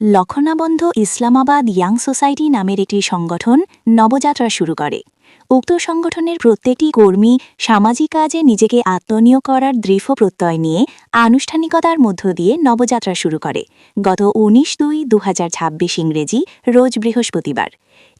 লক্ষণাবন্ধ Islamabad young society নামের একটি সংগঠন নবযাত্রা শুরু করে। উক্ত সংগঠনের প্রত্যেকটি কর্মী সামাজিক কাজে নিজেকে আত্মনিয়োগ করার দৃঢ় প্রত্যয় নিয়ে আনুষ্ঠানিকতার মধ্য দিয়ে নবযাত্রা শুরু করে গত 19/2/2026 ইংরেজি রোজ বৃহস্পতিবার।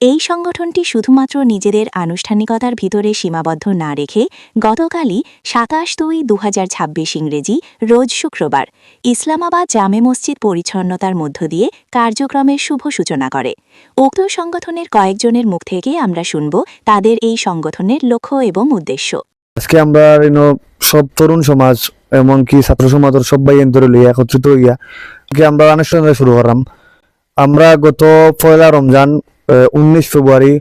এই সংগঠনটি শুধুমাত্র নিজেদের আনুষ্ঠানিকতার ভিতরে সীমাবদ্ধ না রেখে গতকালই 27/2/2026 ইংরেজি রোজ শুক্রবার ইসলামাবাদ জামে মসজিদ পরিচ্ছন্নতার মধ্য দিয়ে কার্যক্রমের শুভ সূচনা করে। উক্ত সংগঠনের কয়েকজনের মুখ থেকে আমরা শুনব তাদের এই সংগঠনের লক্ষ্য এবং উদ্দেশ্য। আজকে আমরা সব তরুণ সমাজ এমনকি ছাত্র সমাজের সবাই একত্রিত হইয়া আমরা আনুষ্ঠানিক শুরু করলাম। আমরা গত পয়লা রমজান 19 ফেব্রুয়ারি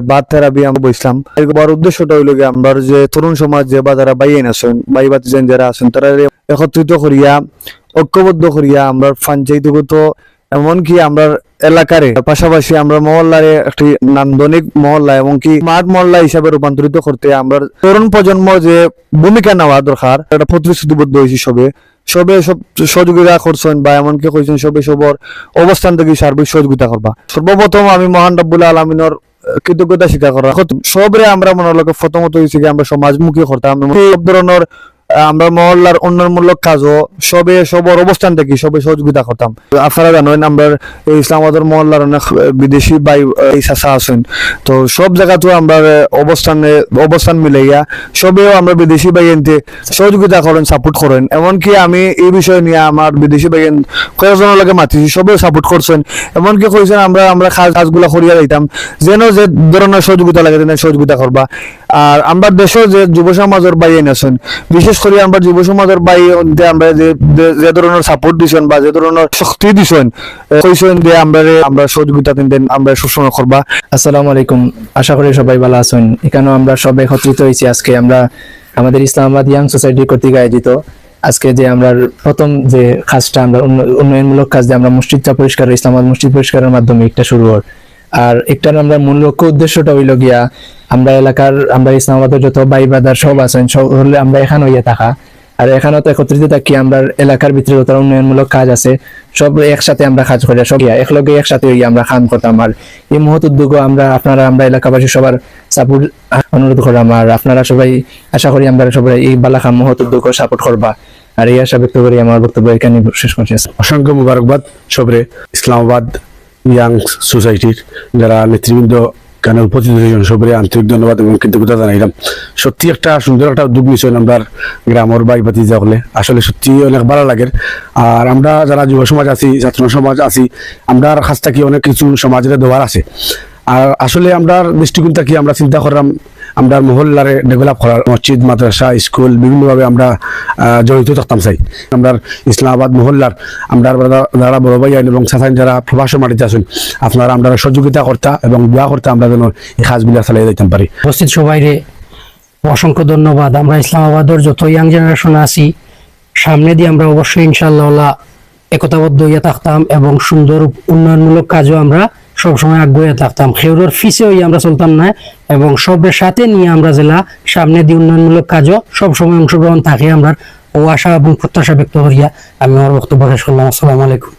বাদ থেরাপি আমরা বসলাম। এবার উদ্দেশ্যটা হইল আমরা যে তরুণ সমাজ যে বা যারা বাইন আছেন বাই বাতিজেন যারা আছেন তারা একত্রিত করিয়া ঐক্যবদ্ধ করিয়া আমরা পঞ্চায়েতগত এমনকি আমরা এলাকারে পাশাপাশি আমরা মহল্লারে একটি নান্দনিক মহল্লা এমনকি মাঠ মহল্লা হিসাবে রূপান্তরিত করতে আমরা তরুণ প্রজন্ম যে ভূমিকা নেওয়া দরকার এটা প্রতিশ্রুতিবদ্ধ হয়েছি। সবে সব সহযোগিতা করছেন বা এমনকি কইছেন সবর অবস্থান থেকে সার্বিক সহযোগিতা করবা। সর্বপ্রথম আমি মহান রব্বুল আলামিনের কৃতজ্ঞতা স্বীকার করা সবরে আমরা মনের লক্ষ্য প্রথমত হয়েছে কি আমরা সমাজমুখী করতাম। সব ধরনের আমরা মহল্লার উন্নয়নমূলক কাজও সবর অবস্থান থেকে সবে সহযোগিতা করতাম। আপনারা জানেন আমরা ইসলামাবাদের মহল্লার অনেক বিদেশি ভাই চাচা আছেন, তো সব জায়গাতেও আমরা অবস্থান মিলাইয়া সবেও আমরা বিদেশি ভাই এনতে সহযোগিতা করেন, সাপোর্ট করেন। এমনকি আমি এই বিষয় নিয়ে আমার বিদেশি ভাই কয়েকজনের লগে মাতিছি, সবেও সাপোর্ট করছেন। এমনকি কইছেন আমরা কাজগুলা করিয়া যাইতাম যেন যে ধরনের সহযোগিতা লাগে তেন সহযোগিতা করবা। আর আমরা দেশের যে যুব সমাজের ভাই আছেন, বিশেষ করে আমরা যুব সমাজের ভাই আমরা যে ধরনের সাপোর্ট দিচ্ছেন বা যে ধরনের শক্তি দিচ্ছেন কইছেন যে আমরা সহযোগিতা দেন আমরা সবসময় করবা। আসসালামু আলাইকুম, আশা করি সবাই ভালো আছেন। এখানেও আমরা সবাই একত্রিত হয়েছি আজকে আমরা আমাদের ইসলামাবাদ ইয়াং সোসাইটি কর্তৃক আয়োজিত আজকে যে আমরা প্রথম যে কাজটা আমরা উন্নয়নমূলক কাজ যে আমরা মসজিদটা পরিষ্কার ইসলামাবাদ মসজিদ পরিষ্কারের মাধ্যমে একটা শুরু হয়। আর একটার আমরা মূল লক্ষ্য উদ্দেশ্যটা হইল গিয়া আমরা এলাকার আমরা ইসলামাবাদের যত ভাই বাদার সব আছেন সব হলে আমরা এখানে হইয়া থাকা আর এখানেও তো একত্রিত থাকি আমরা এলাকার ভিতরে যত উন্নয়নমূলক কাজ আছে সব একসাথে আমরা কাজ করি, সব একলগে একসাথে হইয়া আমরা কাম করতাম। আর এই মহৎ উদ্যোগও আমরা এলাকাবাসী সবার সাপোর্ট অনুরোধ করলাম। আর আপনারা সবাই আশা করি আমরা সবাই এই বালাখান মহৎ উদ্যোগ সাপোর্ট করবা। আর এই আশা ব্যক্ত করি আমার বক্তব্য এখানে শেষ করছি। অসংখ্য মুবারকবাদ সবরে ইসলামাবাদ ইয়াং সোসাইটির যারা নেতৃবৃন্দ কেন উপস্থিত হয়েছেন সবরে আন্তরিক ধন্যবাদ এবং কৃতজ্ঞতা জানাইলাম। সত্যি একটা সুন্দর একটা উদ্যোগ নিয়েছেন আমরা গ্রামের বাই বাতি যাওয়ালে, আসলে সত্যি অনেক ভালো লাগে। আর আমরা যারা যুব সমাজ আছি ছাত্র সমাজ আছি আমরা কাছ থেকে অনেক কিছু সমাজের দেওয়ার আছে। আর আসলে আমরা দৃষ্টিকোণটা কি আমরা চিন্তা করলাম আমরা মহল্লারে ডেভেলপ করার, মসজিদ মাদ্রাসা স্কুল বিভিন্নভাবে আমরা জড়িত থাকতাম চাই। আমরা ইসলামাবাদ মহল্লার আমরা যারা বড় ভাই এবং চাচাই যারা প্রবাসী মাটিতে আছেন আপনারা আমরা সহযোগিতা করতা এবং দোয়া করতে আমরা যেন এই কাজগুলো চালিয়ে যাইতে পারি। উপস্থিত সবাইরে অসংখ্য ধন্যবাদ। আমরা ইসলামাবাদের যত ইয়াং জেনারেশন আছি সামনে দিয়ে আমরা অবশ্যই ইনশাআল্লাহ একতাবদ্ধ হইয়া থাকতাম এবং সুন্দর উন্নয়নমূলক কাজও আমরা সবসময় আগ্রহে থাকতাম। খেউরের ফিসে হইয়া আমরা চলতাম না এবং সবের সাথে নিয়ে আমরা জেলা সামনে দিয়ে উন্নয়নমূলক কাজও সবসময় অংশগ্রহণ থাকে আমরা ও আশা এবং প্রত্যাশা ব্যক্ত করিয়া আমি আমার বক্তব্য শেষ করলাম। আসসালামু আলাইকুম।